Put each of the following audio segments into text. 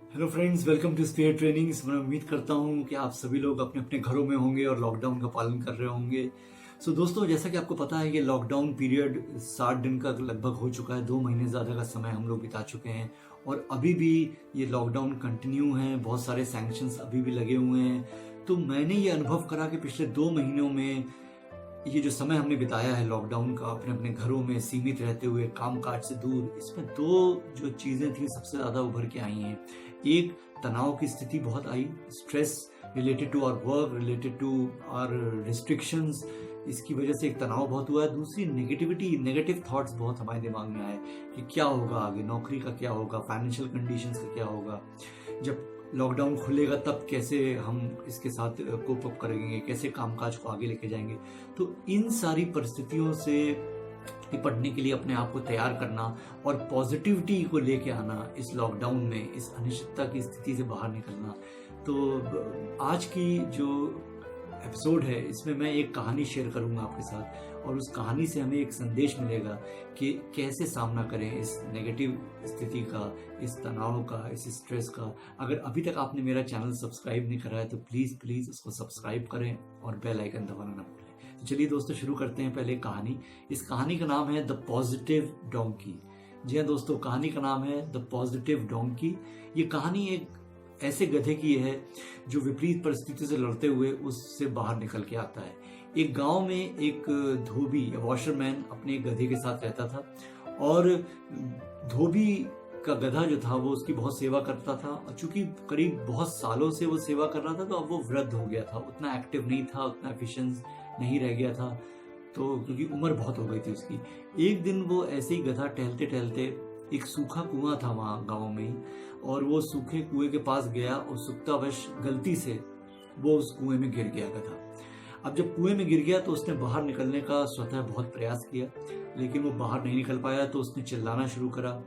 Hello friends, welcome to spare trainings. मैं उम्मीद करता हूं कि आप सभी लोग अपने अपने घरों में होंगे और लॉकडाउन का पालन कर रहे होंगे। दोस्तों, जैसा कि आपको पता है कि लॉकडाउन पीरियड 60 दिन का लगभग हो चुका है। 2 महीने ज़्यादा का समय हम लोग बिता चुके हैं और अभी भी ये लॉकडाउन कंटिन्यू है। बहुत सारे सैंक्शंस अभी भी लगे हुए हैं। तो मैंने ये अनुभव करा कि पिछले 2 महीनों में ये जो समय हमने बिताया है लॉकडाउन का, अपने अपने घरों में सीमित रहते हुए, काम काज से दूर, इसमें 2 जो चीज़ें थी सबसे ज़्यादा उभर के आई हैं। एक, तनाव की स्थिति बहुत आई, stress related to our work, related to our restrictions. इसकी वजह से एक तनाव बहुत हुआ है। दूसरी, नेगेटिविटी, नेगेटिव थॉट्स बहुत हमारे दिमाग में आए कि क्या होगा आगे, नौकरी का क्या होगा, फाइनेंशियल कंडीशंस का क्या होगा, जब लॉकडाउन खुलेगा तब कैसे हम इसके साथ कोप अप करेंगे, कैसे कामकाज को आगे लेके जाएंगे। तो इन सारी परिस्थितियों से निपटने के लिए अपने आप को तैयार करना और पॉजिटिविटी को लेके आना इस लॉकडाउन में, इस अनिश्चितता की स्थिति से बाहर निकलना। तो आज की जो एपिसोड है इसमें मैं एक कहानी शेयर करूंगा आपके साथ और उस कहानी से हमें एक संदेश मिलेगा कि कैसे सामना करें इस नेगेटिव स्थिति का, इस तनाव का, इस स्ट्रेस का। अगर अभी तक आपने मेरा चैनल सब्सक्राइब नहीं करा है तो प्लीज़ उसको सब्सक्राइब करें और बेल आइकन दबाना ना भूलें। तो चलिए दोस्तों, शुरू करते हैं पहले कहानी। इस कहानी का नाम है द पॉजिटिव डोंकी। जी हाँ दोस्तों, कहानी का नाम है द पॉजिटिव डोंकी। ये कहानी एक ऐसे गधे की है जो विपरीत परिस्थिति से लड़ते हुए उससे बाहर निकल के आता है। एक गांव में एक धोबी या वॉशरमैन अपने एक गधे के साथ रहता था और धोबी का गधा जो था वो उसकी बहुत सेवा करता था। और चूंकि करीब बहुत सालों से वो सेवा कर रहा था तो अब वो वृद्ध हो गया था, उतना एक्टिव नहीं था, उतना एफिशिएंट नहीं रह गया था, तो क्योंकि उम्र बहुत हो गई थी उसकी। एक दिन वो ऐसे ही गधा टहलते टहलते, एक सूखा कुआं था वहां गांव में ही, और वो सूखे कुएं के पास गया और सुक्तावश गलती से वो उस कुएं में गिर गया गधा। अब जब कुएं में गिर गया तो उसने बाहर निकलने का स्वतः बहुत प्रयास किया, लेकिन वो बाहर नहीं निकल पाया। तो उसने चिल्लाना शुरू करा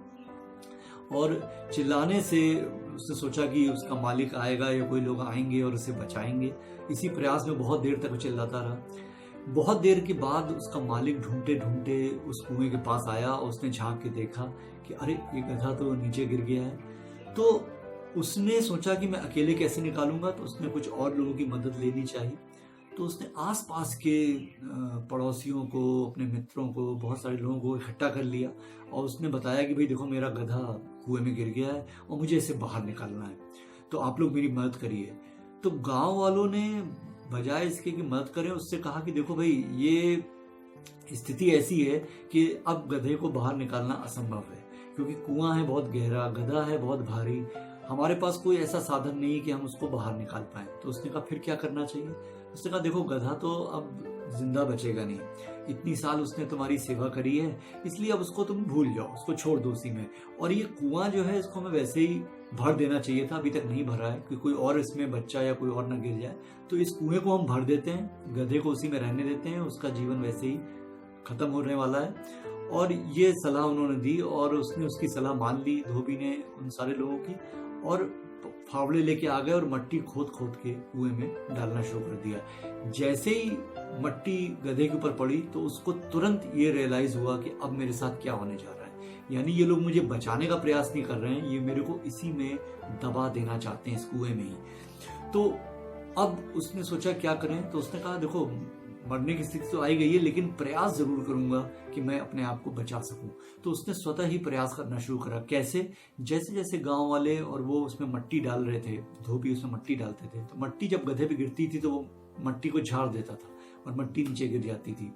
और चिल्लाने से उसने सोचा कि उसका मालिक आएगा या कोई लोग आएंगे और उसे बचाएंगे। इसी प्रयास में बहुत देर तक वो चिल्लाता रहा। बहुत देर के बाद उसका मालिक ढूंढते ढूंढते उस कुएं के पास आया और उसने झांक के देखा कि अरे, ये गधा तो नीचे गिर गया है। तो उसने सोचा कि मैं अकेले कैसे निकालूंगा, तो उसने कुछ और लोगों की मदद लेनी चाहिए। तो उसने आसपास के पड़ोसियों को, अपने मित्रों को, बहुत सारे लोगों को इकट्ठा कर लिया और उसने बताया कि भाई देखो, मेरा गधा कुएं में गिर गया है और मुझे इसे बाहर निकालना है, तो आप लोग मेरी मदद करिए। तो गांव वालों ने बजाय इसके कि मदद करें, उससे कहा कि देखो भाई, ये स्थिति ऐसी है कि अब गधे को बाहर निकालना असंभव है, क्योंकि कुआं है बहुत गहरा, गधा है बहुत भारी, हमारे पास कोई ऐसा साधन नहीं है कि हम उसको बाहर निकाल पाए। तो उसने कहा फिर क्या करना चाहिए? उसने कहा देखो, गधा तो अब जिंदा बचेगा नहीं, इतनी साल उसने तुम्हारी सेवा करी है, इसलिए अब उसको तुम भूल जाओ, उसको छोड़ दो उसी में। और ये कुआं जो है इसको हमें वैसे ही भर देना चाहिए था, अभी तक नहीं भरा है कि कोई और इसमें बच्चा या कोई और ना गिर जाए। तो इस कुएं को हम भर देते हैं, गधे को उसी में रहने देते हैं, उसका जीवन वैसे ही खत्म होने वाला है। और ये सलाह उन्होंने दी और उसने उसकी सलाह मान ली, धोबी ने उन सारे लोगों की, और फावड़े लेके आ गए और मट्टी खोद खोद के कुएं में डालना शुरू कर दिया। जैसे ही मट्टी गधे के ऊपर पड़ी तो उसको तुरंत ये रियलाइज हुआ कि अब मेरे साथ क्या होने जा रहा है। यानी ये लोग मुझे बचाने का प्रयास नहीं कर रहे हैं, ये मेरे को इसी में दबा देना चाहते हैं, इस कुएं में ही। तो अब उसने सोचा क्या करें। तो उसने कहा देखो, मरने की स्थिति तो आई गई है, लेकिन प्रयास जरूर करूंगा कि मैं अपने आप को बचा सकूं। तो उसने स्वतः ही प्रयास करना शुरू करा। कैसे? जैसे जैसे गांव वाले और वो उसमें मट्टी डाल रहे थे, धोबी उसमें मट्टी डालते थे, तो मट्टी जब गधे पे गिरती थी तो वो मट्टी को झाड़ देता था और मट्टी नीचे गिर जाती थी।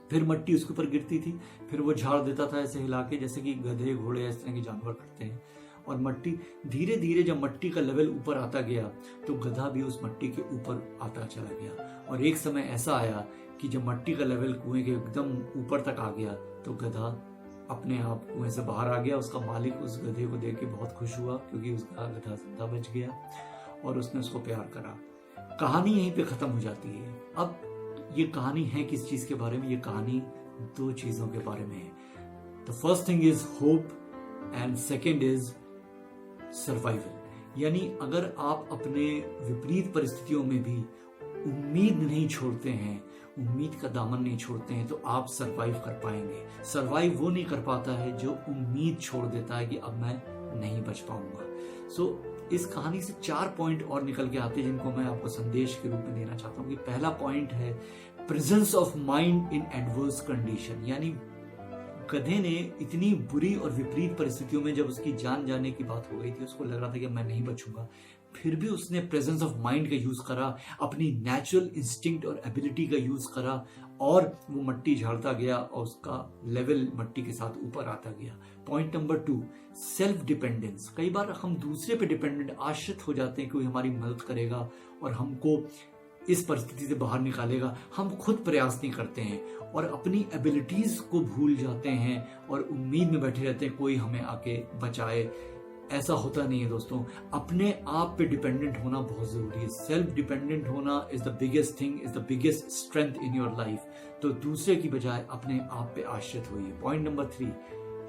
फिर मट्टी उसके ऊपर गिरती थी, फिर वो झाड़ देता था ऐसे हिला के, जैसे कि गधे, घोड़े, इस तरह के जानवर करते हैं। और मट्टी धीरे धीरे जब मट्टी का लेवल ऊपर आता गया तो गधा भी उस मट्टी के ऊपर आता चला गया। और एक समय ऐसा आया कि जब मट्टी का लेवल कुएं के एकदम ऊपर तक आ गया तो गधा अपने आप कुएं से बाहर आ गया। उसका मालिक उस गधे को देख के बहुत खुश हुआ, क्योंकि उसका गधा जिंदा बच गया और उसने उसको प्यार करा। कहानी यहीं पे खत्म हो जाती है। अब ये कहानी है किस चीज के बारे में? ये कहानी 2 चीजों के बारे में है। The first thing is hope and second is survival. यानी अगर आप अपने विपरीत परिस्थितियों में भी उम्मीद नहीं छोड़ते हैं, उम्मीद का दामन नहीं छोड़ते हैं, तो आप सरवाइव कर पाएंगे। सरवाइव वो नहीं कर पाता है जो उम्मीद छोड़ देता है कि अब मैं नहीं बच पाऊंगा। सो इस कहानी से 4 पॉइंट और निकल के आते हैं जिनको मैं आपको संदेश के रूप में देना चाहता हूँ कि पहला पॉइंट है presence of mind in adverse condition. यानी गधे ने इतनी बुरी और विपरीत परिस्थितियों में जब उसकी जान जाने की बात हो गई थी, उसको लग रहा था कि मैं नहीं बचूंगा, फिर भी उसने प्रेजेंस ऑफ माइंड का यूज करा, अपनी नेचुरल इंस्टिंक्ट और एबिलिटी का यूज करा और वो मट्टी झाड़ता गया और उसका लेवल मट्टी के साथ ऊपर आता गया। Point number 2, self dependence. कई बार हम दूसरे पे डिपेंडेंट आश्रित हो जाते हैं, कोई हमारी मदद करेगा और हमको इस परिस्थिति से बाहर निकालेगा। हम खुद प्रयास नहीं करते हैं और अपनी एबिलिटीज को भूल जाते हैं और उम्मीद में बैठे रहते हैं कोई हमें आके बचाए। ऐसा होता नहीं है दोस्तों। अपने आप पे डिपेंडेंट होना बहुत जरूरी है। सेल्फ डिपेंडेंट होना is the biggest thing, is the biggest strength in your life. तो दूसरे की बजाय अपने आप पे आश्रित होइए। Point number 3,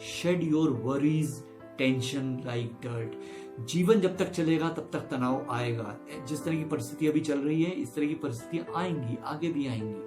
shed your worries tension like dirt. जीवन जब तक चलेगा तब तक तनाव आएगा। जिस तरह की परिस्थिति अभी चल रही है इस तरह की परिस्थितियां आएंगी, आगे भी आएंगी।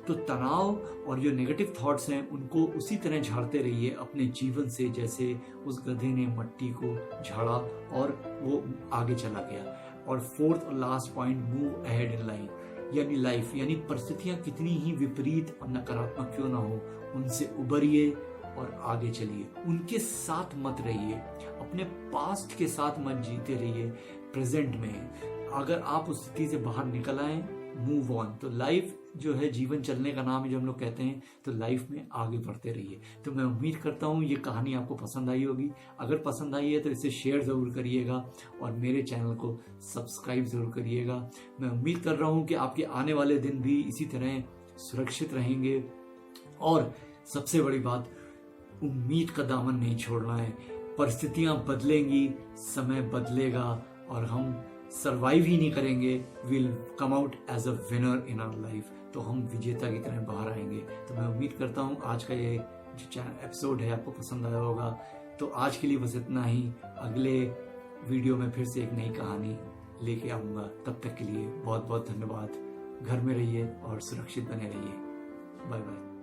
तो तनाव और जो नेगेटिव थॉट्स हैं उनको उसी तरह झाड़ते रहिए अपने जीवन से जैसे उस गधे ने मट्टी को झाड़ा और वो आगे चला गया। और 4th और last point, move ahead in life. यानी लाइफ यानी परिस्थितियां कितनी ही विपरीत और नकारात्मक क्यों ना हो, उनसे उबरिए और आगे चलिए। उनके साथ मत रहिए, अपने पास्ट के साथ मत जीते रहिए, प्रेजेंट में। अगर आप उस स्थिति से बाहर निकल आए, मूव ऑन। तो लाइफ जो है जीवन चलने का नाम है जो हम लोग कहते हैं, तो लाइफ में आगे बढ़ते रहिए। तो मैं उम्मीद करता हूँ ये कहानी आपको पसंद आई होगी। अगर पसंद आई है तो इसे शेयर जरूर करिएगा और मेरे चैनल को सब्सक्राइब जरूर करिएगा। मैं उम्मीद कर रहा हूँ कि आपके आने वाले दिन भी इसी तरह सुरक्षित रहेंगे। और सबसे बड़ी बात, उम्मीद का दामन नहीं छोड़ना है। परिस्थितियां बदलेंगी, समय बदलेगा और हम सरवाइव ही नहीं करेंगे, will come out as a winner in our life. तो हम विजेता की तरह बाहर आएंगे। तो मैं उम्मीद करता हूँ आज का ये जो एपिसोड है आपको पसंद आया होगा। तो आज के लिए बस इतना ही। अगले वीडियो में फिर से एक नई कहानी लेके आऊंगा। तब तक के लिए बहुत बहुत धन्यवाद। घर में रहिए और सुरक्षित बने रहिए। Bye bye.